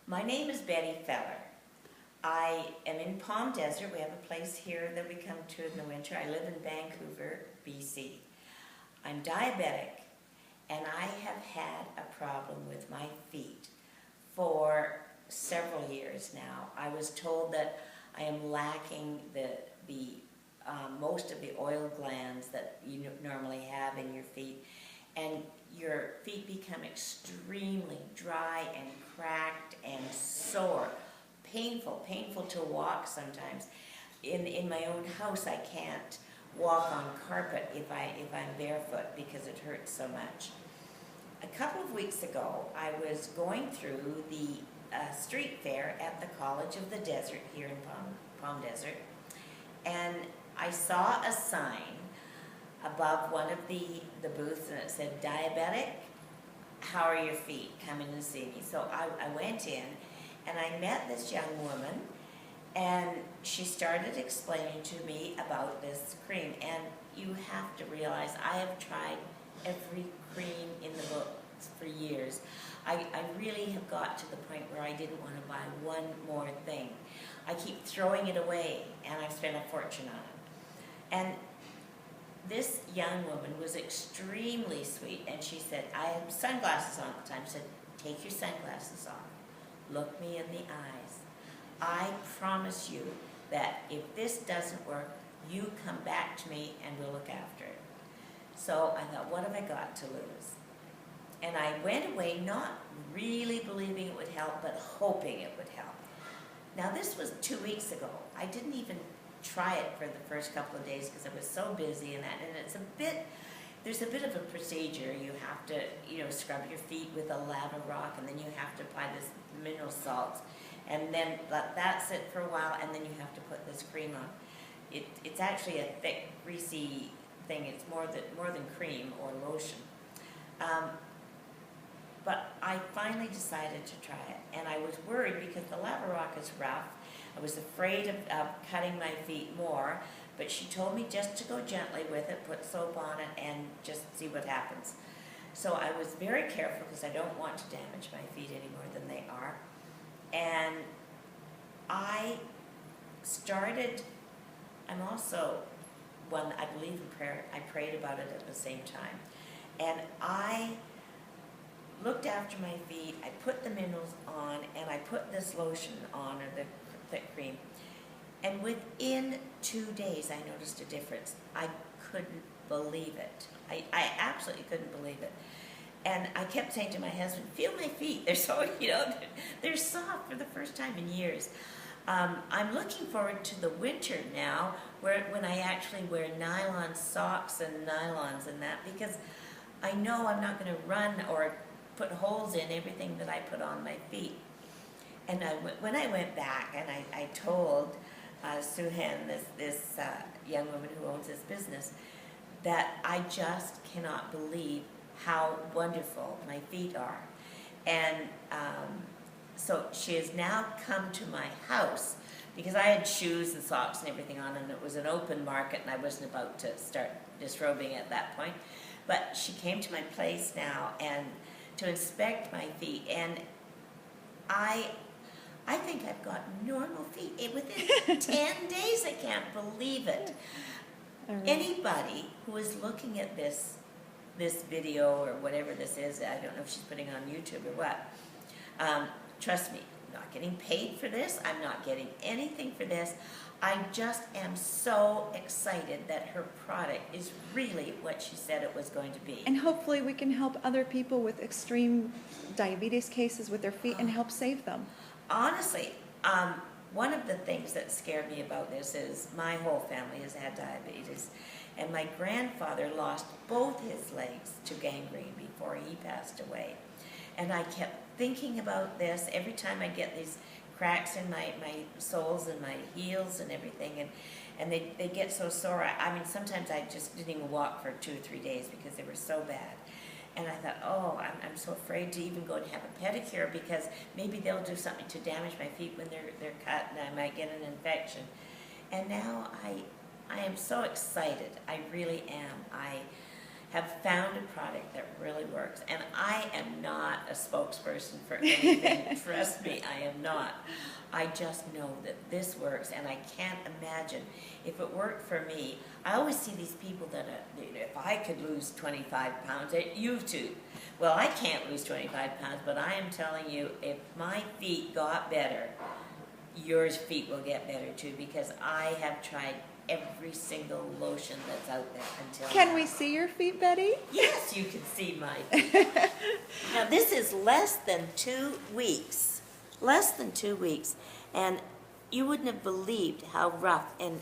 My name is Betty Feller. I am in Palm Desert. We have a place here that we come to in the winter. I live in Vancouver, BC. I'm diabetic, and I have had a problem with my feet for several years now. I was told that I am lacking most of the oil glands that you normally have in your feet, and your feet become extremely dry and cracked and sore, painful to walk sometimes. In my own house, I can't walk on carpet if I'm barefoot because it hurts so much. A couple of weeks ago, I was going through the street fair at the College of the Desert here in Palm Desert, and I saw a sign above one of the booths, and it said, "Diabetic, how are your feet? Come in and see me." So I went in, and I met this young woman, and she started explaining to me about this cream. And you have to realize, I have tried every cream in the books for years. I really have got to the point where I didn't want to buy one more thing. I keep throwing it away, and I've spent a fortune on it. And this young woman was extremely sweet, and she said, I have sunglasses on at the time. She said, "Take your sunglasses off. Look me in the eyes. I promise you that if this doesn't work, you come back to me and we'll look after it." So I thought, what have I got to lose? And I went away not really believing it would help, but hoping it would help. Now this was 2 weeks ago. I didn't even try it for the first couple of days because I was so busy and there's a bit of a procedure. You have to, scrub your feet with a lava rock, and then you have to apply this mineral salts, and then that's it for a while, and then you have to put this cream on. It's actually a thick, greasy thing. It's more than cream or lotion. But I finally decided to try it, and I was worried because the lava rock is rough. I was afraid of cutting my feet more, but she told me just to go gently with it, put soap on it, and just see what happens. So I was very careful because I don't want to damage my feet any more than they are. And I'm also one, I believe in prayer. I prayed about it at the same time. And I looked after my feet, I put the minerals on, and I put this lotion on, or the thick cream. And within 2 days, I noticed a difference. I couldn't believe it. I absolutely couldn't believe it. And I kept saying to my husband, "Feel my feet. They're so, they're soft for the first time in years." I'm looking forward to the winter now, when I actually wear nylon socks and nylons and that, because I know I'm not going to run or put holes in everything that I put on my feet. And when I went back and I told Suhan, this young woman who owns this business, that I just cannot believe how wonderful my feet are. And so she has now come to my house, because I had shoes and socks and everything on, and it was an open market, and I wasn't about to start disrobing at that point. But she came to my place now and to inspect my feet, and I think I've got normal feet. Within 10 days, I can't believe it. Anybody who is looking at this video or whatever this is, I don't know if she's putting on YouTube or what, trust me, I'm not getting paid for this. I'm not getting anything for this. I just am so excited that her product is really what she said it was going to be. And hopefully we can help other people with extreme diabetes cases with their feet and help save them. Honestly, one of the things that scared me about this is my whole family has had diabetes, and my grandfather lost both his legs to gangrene before he passed away. And I kept thinking about this every time I get these cracks in my soles and my heels and everything, and they get so sore. I mean, sometimes I just didn't even walk for 2 or 3 days because they were so bad. And I thought, oh, I'm so afraid to even go and have a pedicure, because maybe they'll do something to damage my feet when they're cut, and I might get an infection. And now I am so excited. I really am. have found a product that really works. And I am not a spokesperson for anything. Trust me, I am not. I just know that this works, and I can't imagine if it worked for me. I always see these people that if I could lose 25 pounds, you too. Well, I can't lose 25 pounds, but I am telling you, if my feet got better, your feet will get better too, because I have tried every single lotion that's out there until Can now. we see your feet, Betty? Yes, you can see my feet. Now, this is less than 2 weeks. Less than 2 weeks. And you wouldn't have believed how rough and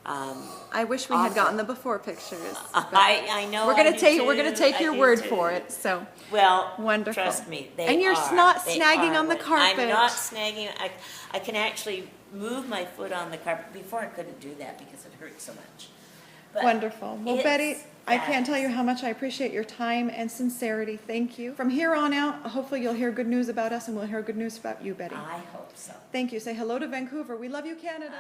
I wish we had Awful. gotten the before pictures. but I know we're gonna I do take too. we're gonna take I your do word too. for it. So Well, wonderful. trust me, they And you're are. not They snagging are on the what- carpet. I'm not snagging. I can actually move my foot on the carpet. Before I couldn't do that because it hurt so much. But Wonderful. Well, it's Betty, I can't tell you fabulous. how much I appreciate your time and sincerity. Thank you. From here on out, hopefully you'll hear good news about us, and we'll hear good news about you, Betty. I hope so. Thank you. Say hello to Vancouver. We love you, Canada.